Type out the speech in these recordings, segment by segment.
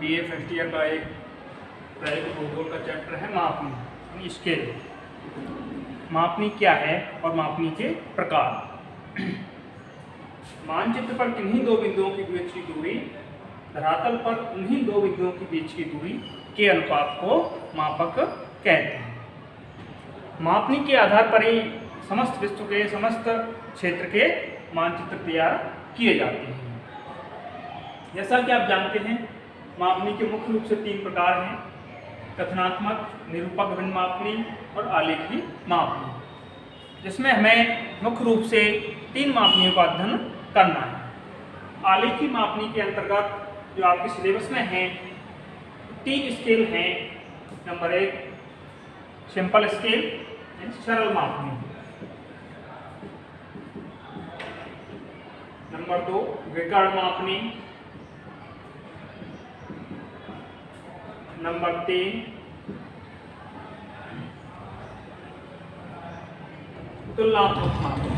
BA first year का एक private भूगोल का चैप्टर है मापनी, स्केल। मापनी क्या है और मापनी के प्रकार। मानचित्र पर किन्हीं दो बिंदुओं के बीच की दूरी धरातल पर उन्हीं दो बिंदुओं के बीच की दूरी के अनुपात को मापक कहते हैं। मापनी के आधार पर ही समस्त विश्व के समस्त क्षेत्र के मानचित्र तैयार किए जाते हैं। जैसा कि आप जानते हैं, मापनी के मुख्य रूप से 3 प्रकार हैं: कथनात्मक, निरूपक भिन्न मापनी और आलेखी मापनी, जिसमें हमें मुख्य रूप से 3 मापनियों का अध्ययन करना है। आलेखी मापनी के अंतर्गत जो आपके सिलेबस में हैं 3 स्केल हैं। नंबर 1 सिंपल स्केल यानी सरल मापनी, नंबर 2 विकर्ण मापनी, नंबर 3 तुलनात्मक मापनी।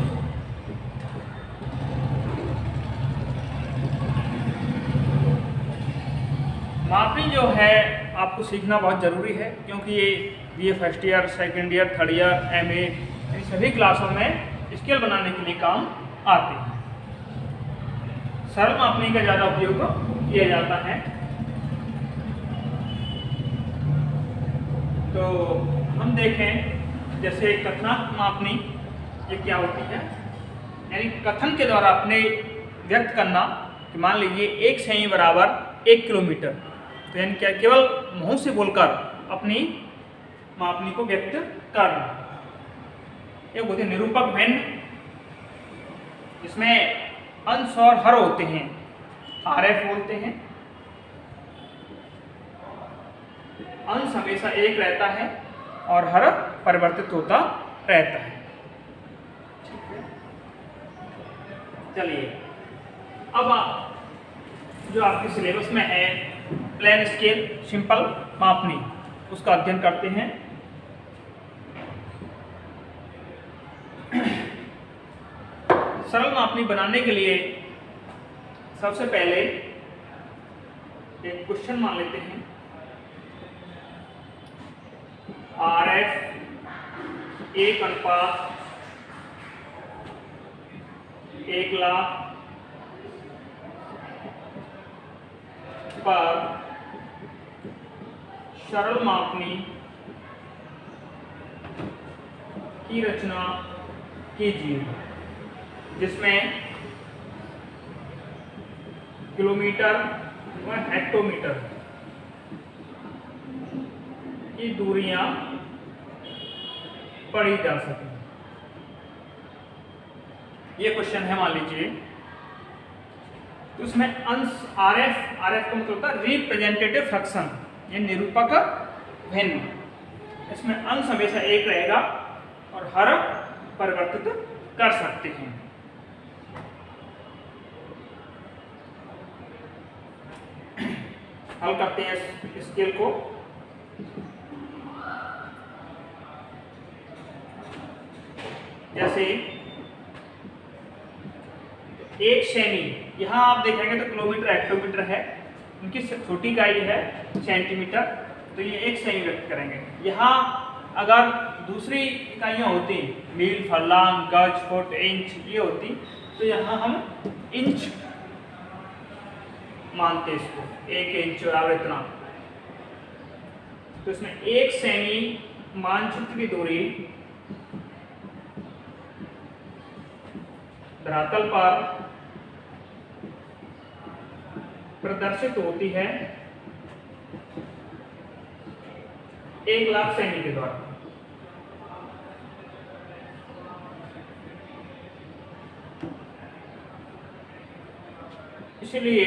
मापनी जो है आपको सीखना बहुत ज़रूरी है, क्योंकि ये BA first year, second year, third year, MA इन सभी क्लासों में स्केल बनाने के लिए काम आते हैं। सरल मापनी का ज़्यादा उपयोग किया जाता है। तो हम देखें, जैसे कथनात्मक मापनी ये क्या होती है, यानी कथन के द्वारा अपने व्यक्त करना कि मान लीजिए 1 सेमी बराबर 1 किलोमीटर, तो यानी क्या, केवल मुंह से बोलकर अपनी मापनी को व्यक्त करना। एक होती है निरूपक भिन्न, इसमें अंश और हर होते हैं, आरएफ बोलते हैं। अंश हमेशा एक रहता है और हर परिवर्तित होता रहता है। चलिए, अब जो आपके सिलेबस में है प्लेन स्केल सिंपल मापनी, उसका अध्ययन करते हैं। सरल मापनी बनाने के लिए सबसे पहले एक क्वेश्चन मान लेते हैं। RF 1:1,00,000 पर सरल मापनी की रचना कीजिए, जिसमें किलोमीटर व हेक्टोमीटर की दूरियां पढ़ी जा सकें। ये क्वेश्चन है, मान लीजिए। तो उसमें अंश RF का मतलब होता है रिप्रेजेंटेटिव फ्रैक्शन, ये निरूपक भिन्न। इसमें अंश हमेशा एक रहेगा और हर परिवर्तित कर सकते हैं। हल करते हैं इस स्केल को। जैसे 1 सेमी, यहाँ आप देखेंगे तो किलोमीटर हेक्टोमीटर है, उनकी छोटी इकाई है सेंटीमीटर, तो ये 1 सेमी व्यक्त करेंगे। यहाँ अगर दूसरी इकाइयाँ होती, मील, फरलांग, गज, फुट, इंच ये होती, तो यहाँ हम इंच मानते इसको, 1 इंच और इतना। तो इसमें 1 सेमी मानचित्र की दूरी धरातल पर प्रदर्शित होती है 1,00,000 सेमी के द्वारा। इसलिए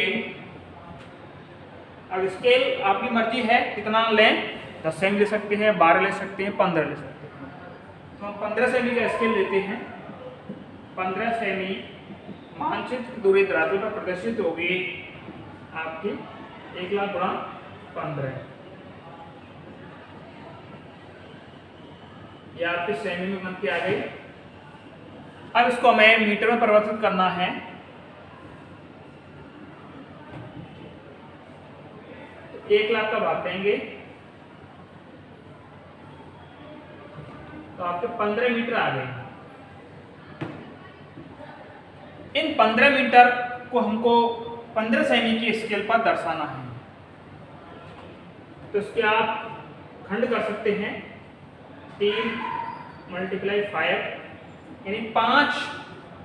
अब स्केल आपकी मर्जी है कितना लें, 10 सेमी ले सकते हैं, 12 ले सकते हैं, 15 ले सकते हैं। तो हम 15 सेमी का स्केल लेते हैं। 15 सेमी मानचित्र की दूरी धरातल पर प्रदर्शित होगी आपकी 1,00,000 गुणा 15। ये आपके सेमी में बन के आ गई। अब इसको हमें मीटर में परिवर्तित करना है। 1 लाख का भाग देंगे तो आपके 15 मीटर आ गए। इन 15 मीटर को हमको 15 सेमी की स्केल पर दर्शाना है। तो इसके आप खंड कर सकते हैं 3 × 5 यानी 5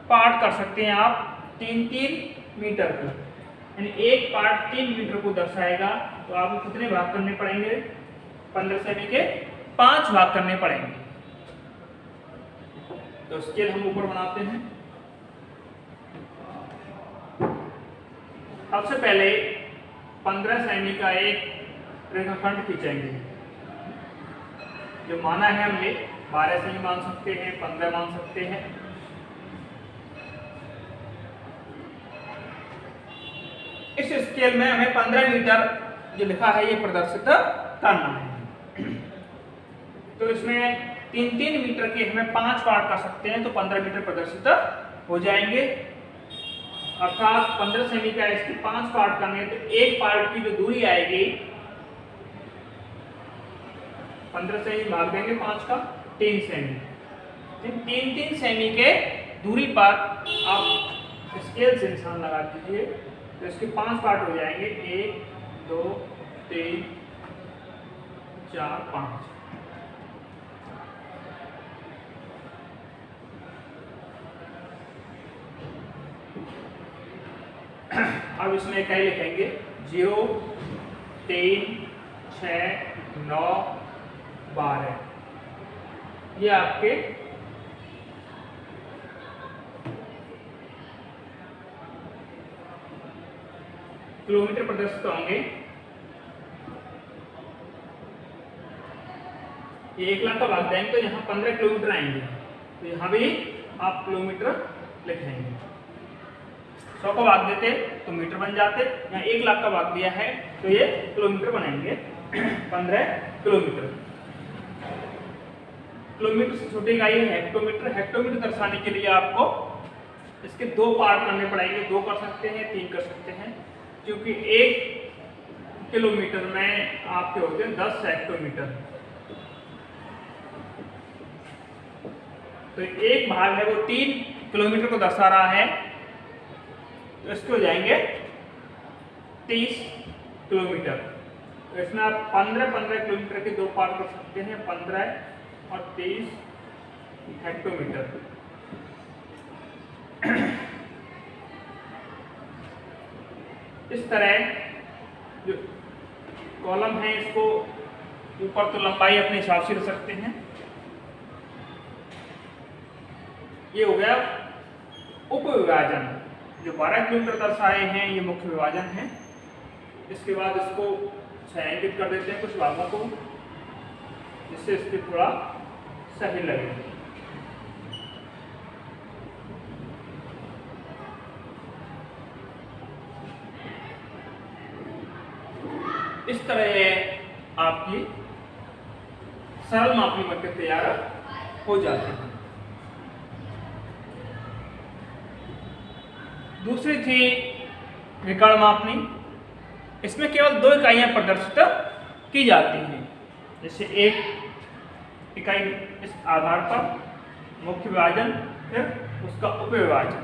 पार्ट कर सकते हैं आप 3-3 मीटर को, यानी एक पार्ट 3 मीटर को दर्शाएगा। तो आपको कितने भाग करने पड़ेंगे? 15 सेमी के 5 भाग करने पड़ेंगे। तो स्केल हम ऊपर बनाते हैं। सबसे पहले 15 सेमी का एक रेखाखंड खींचेंगे। जो माना है हमने 12 सेमी मान सकते हैं, 15 मान सकते हैं। इस स्केल में हमें 15 मीटर जो लिखा है ये प्रदर्शित करना है। तो इसमें 3-3 मीटर के हमें 5 पार्ट कर सकते हैं, तो 15 मीटर प्रदर्शित हो जाएंगे। अर्थात 15 सेमी का इसके 5 पार्ट करने, तो एक पार्ट की जो दूरी आएगी 15 सेमी भाग देंगे 5 का 3 सेमी। 3-3 सेमी के दूरी पर आप स्केल से निशान लगा दीजिए। तो इसके 5 पार्ट हो जाएंगे 1 2 3 4 5। अब इसमें इकाई लिखेंगे 0 3 6 9 12। ये आपके किलोमीटर प्रदर्शित होंगे। ये 1 लाख का भाग देंगे तो यहाँ 15 किलोमीटर आएंगे, तो यहाँ भी आप किलोमीटर लिखेंगे। 100 का भाग देते तो मीटर बन जाते, यहाँ 1 लाख का भाग दिया है तो ये किलोमीटर बनाएंगे 15 किलोमीटर। किलोमीटर से छोटी इकाई है हेक्टोमीटर। हेक्टोमीटर दर्शाने के लिए आपको इसके 2 पार्ट करने पड़ेंगे। 2 कर सकते हैं, 3 कर सकते हैं, क्योंकि 1 किलोमीटर में आपके होते हैं 10 हेक्टोमीटर। तो एक भाग है वो 3 किलोमीटर को दर्शा रहा है, तो इसके हो जाएंगे 30 किलोमीटर। तो इसमें आप 15 किलोमीटर के 2 पार्ट कर सकते हैं, 15 और 30 हेक्टोमीटर। इस तरह जो कॉलम है इसको ऊपर तो लंबाई अपने हिसाब से रख सकते हैं। ये हो गया उपविभाजन। जो 12 किलोमीटर दर्शाए हैं ये मुख्य विभाजन है। इसके बाद इसको छायांकित कर देते हैं कुछ भागों को, जिससे इसके थोड़ा सही लगे। इस तरह आपकी सरल मापनी बनकर तैयार हो जाती है। दूसरी थी विकर्ण मापनी। इसमें केवल 2 इकाइयां प्रदर्शित की जाती हैं। जैसे एक इकाई इस आधार पर मुख्य विभाजन, फिर उसका उपविभाजन।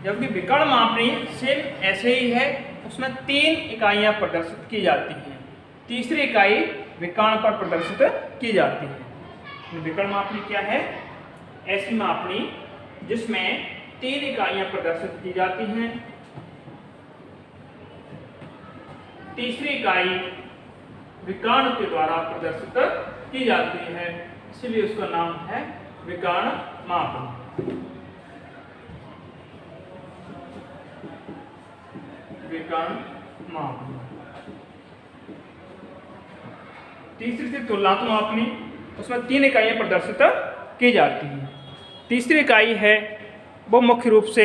जबकि विकर्ण मापनी सेम ऐसे ही है, उसमें 3 इकाइयां प्रदर्शित की जाती हैं। तीसरी इकाई विकर्ण पर प्रदर्शित की जाती है। विकर्ण मापनी क्या है? ऐसी मापनी जिसमें 3 इकाइयां प्रदर्शित की जाती हैं। तीसरी इकाई विकर्ण के द्वारा प्रदर्शित की जाती है, इसलिए उसका नाम है विकर्ण मापनी। विकर्ण मापनी। तीसरी थी तुलनात्मक मापनी। उसमें 3 इकाइयां प्रदर्शित की जाती हैं। तीसरी इकाई है वो मुख्य रूप से